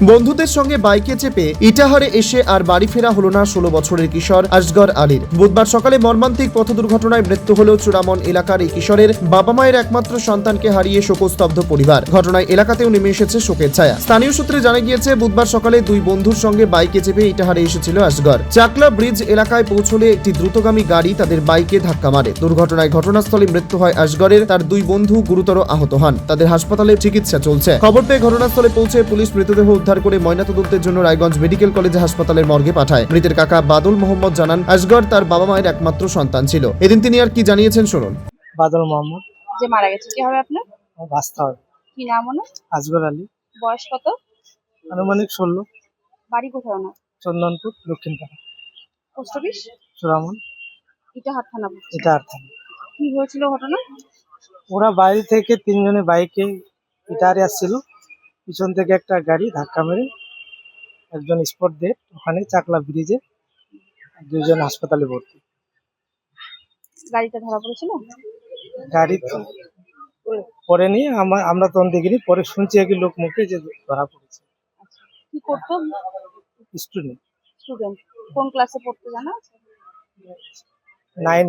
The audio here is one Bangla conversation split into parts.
বন্ধুদের সঙ্গে বাইকে চেপে ইটাহারে এসে আর বাড়ি ফেরা হলো না 16 বছরের কিশোর আসগর আলীর। বুধবার সকালে মর্মান্তিক পথ দুর্ঘটনায় মৃত্যু হল চূড়ামন এলাকার এই কিশোরের বাবা মায়ের একমাত্র সন্তানকে হারিয়ে শোকস্তব্ধ পরিবার। ঘটনায় এলাকাতেও নেমে এসেছে শোকের ছায়া। স্থানীয় সূত্রে জানা গিয়েছে, বুধবার সকালে দুই বন্ধুর সঙ্গে বাইকে চেপে ইটাহারে এসেছিল আসগর। চাকলা ব্রিজ এলাকায় পৌঁছলে একটি দ্রুতগামী গাড়ি তাদের বাইকে ধাক্কা মারে। দুর্ঘটনায় ঘটনাস্থলে মৃত্যু হয় আসগরের। তার দুই বন্ধু গুরুতর আহত হন। তাদের হাসপাতালে চিকিৎসা চলছে। খবর পেয়ে ঘটনাস্থলে পৌঁছে পুলিশ মৃতদেহ উদ্ধার করে ময়নাতদন্তের জন্য রায়গঞ্জ মেডিকেল কলেজ হাসপাতালের মর্গে পাঠায়। মৃতের কাকা বাদল মোহাম্মদ জানান, আসগর তার বাবা মায়ের একমাত্র সন্তান ছিল। এদিন তিনি আর কি জানিয়েছেন শুনুন। বাদল মোহাম্মদ যে মারা গেছে কি হবে আপনার? ভাস্তা হবে। কি নাম ওনার? আসগর আলী। বয়স কত? আনুমানিক 16। বাড়ি কোথায় ওনার? চন্দনপুর, দক্ষিণপাড়া। Post office? চূড়ামন। ইটাহার থানা বলছে। এটা আর থানা। কি হয়েছিল ঘটনা? ওরা বাইরে থেকে তিনজনে বাইকে ইটারে আসছিল, পিছন থেকে একটা গাড়ি ধাক্কা মেরে একজন স্পট ডেড, ওখানে চাকলা ব্রিজে, দুজন হাসপাতালে ভর্তি। গাড়িটা ধরা পড়েছিল? গাড়ি পরে নিয়ে আমরা তখন দেখিনি, পরে শুনছি এক লোক মুখে যে ধরা পড়েছে। কি করতো? স্টুডেন্ট। স্টুডেন্ট। কোন ক্লাসে পড়তো জানা আছে? 9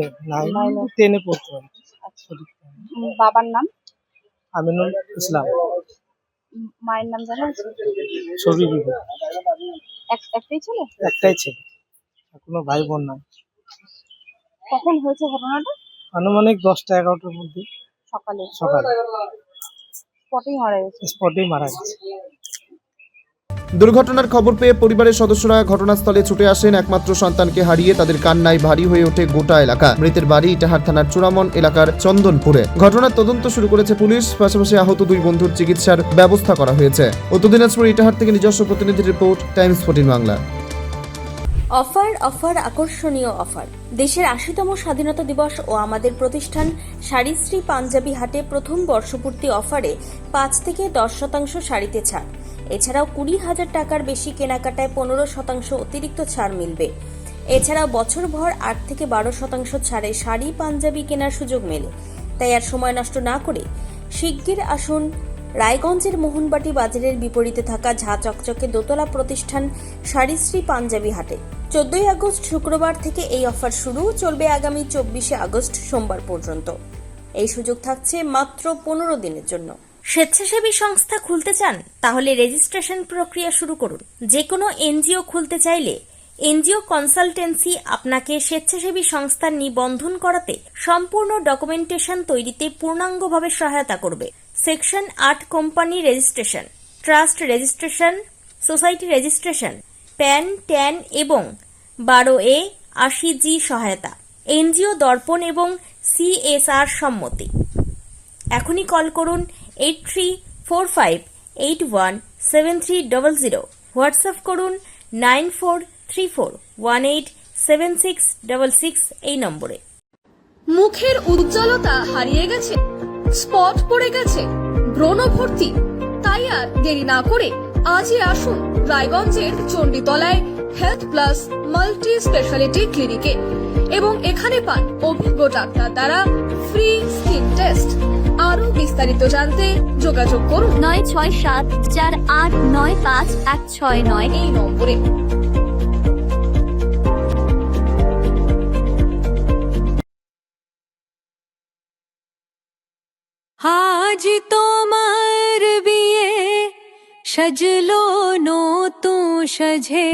10 পড়তে পারে। বাবার নাম? আমিনুল ইসলাম। মায়ের নাম জানা আছে? ছবি বিবি। একটাই ছেলে? একটাই ছেলে, কোনো ভাই বোন নাই। কখন হয়েছে ঘটনাটা? আনুমানিক 10টা-11টার মধ্যে সকালে? সকালে। স্পটেই মারা গেছে? স্পটেই মারা গেছে। দুর্ঘটনার খবর পেয়ে পরিবারের সদস্যরা ঘটনাস্থলে ছুটে আসেন। একমাত্র সন্তানকে হারিয়ে তাদের কান্নায় ভারী হয়ে ওঠে গোটা এলাকা। মৃতের বাড়ি ইটাহার থানার চূড়ামন এলাকার চন্দনপুরে। ঘটনার তদন্ত শুরু করেছে পুলিশ। পাশাপাশি আহত দুই বন্ধুর চিকিৎসার ব্যবস্থা করা হয়েছে। উত্তর দিনাজপুর ইটাহার থেকে নিজস্ব প্রতিনিধি report, Times 14 Bangla. Offer offer আকর্ষণীয় অফার। দেশের ৮০তম স্বাধীনতা দিবস ও আমাদের প্রতিষ্ঠান শাড়িশ্রী পাঞ্জাবি হাটে প্রথম বর্ষপূর্তি অফারে ৫ থেকে ১০% শাড়িতে ছাড়। এছাড়াও ২০,০০০ টাকার বেশি কেনাকাটায় ১৫% অতিরিক্ত ছাড় মিলবে। এছাড়াও বছরভর ৮ থেকে ১২% ছাড়ে শাড়ি পাঞ্জাবি কেনার সুযোগ মেলে। তাই আর সময় নষ্ট না করে শিগগির আসুন রায়গঞ্জের মোহনবাটি বাজারের বিপরীতে থাকা ঝা চকচকে দোতলা প্রতিষ্ঠান শাড়িশ্রী পাঞ্জাবি হাটে। ১৪ই আগস্ট শুক্রবার থেকে এই অফার শুরু, চলবে আগামী ২৪শে আগস্ট সোমবার পর্যন্ত। এই সুযোগ থাকছে মাত্র ১৫ দিনের জন্য। স্বেচ্ছাসেবী সংস্থা খুলতে চান? তাহলে রেজিস্ট্রেশন প্রক্রিয়া শুরু করুন। যে কোনো এনজিও খুলতে চাইলে এনজিও কনসালটেন্সি আপনাকে স্বেচ্ছাসেবী সংস্থার নিবন্ধন করাতে সম্পূর্ণ ডকুমেন্টেশন তৈরিতে পূর্ণাঙ্গভাবে সহায়তা করবে। Section ৮ company registration, trust registration, society registration, pan, tan এবং 12A 80G সহায়তা, এনজিও দর্পণ এবং CSR সম্মতি। এখনই কল করুন 8345817300, হোয়াটসঅ্যাপ করুন 9434187666 এই নম্বরে। মুখের উজ্জ্বলতা হারিয়ে গেছে, স্পট পড়ে গেছে, ব্রণ ভর্তি, তাই আর দেরি না করে আজই আসুন রায়গঞ্জের চণ্ডীতলায় হেলথ প্লাস মাল্টি স্পেশালিটি ক্লিনিকে এবং এখানে পান অভিজ্ঞ ডাক্তার দ্বারা ফ্রি স্কিন টেস্ট। আরো বিস্তারিত জানতে যোগাযোগ করুন 9674895169 এই নম্বরে। আজ তোমার বিয়ে সাজলো নতুন সাজে।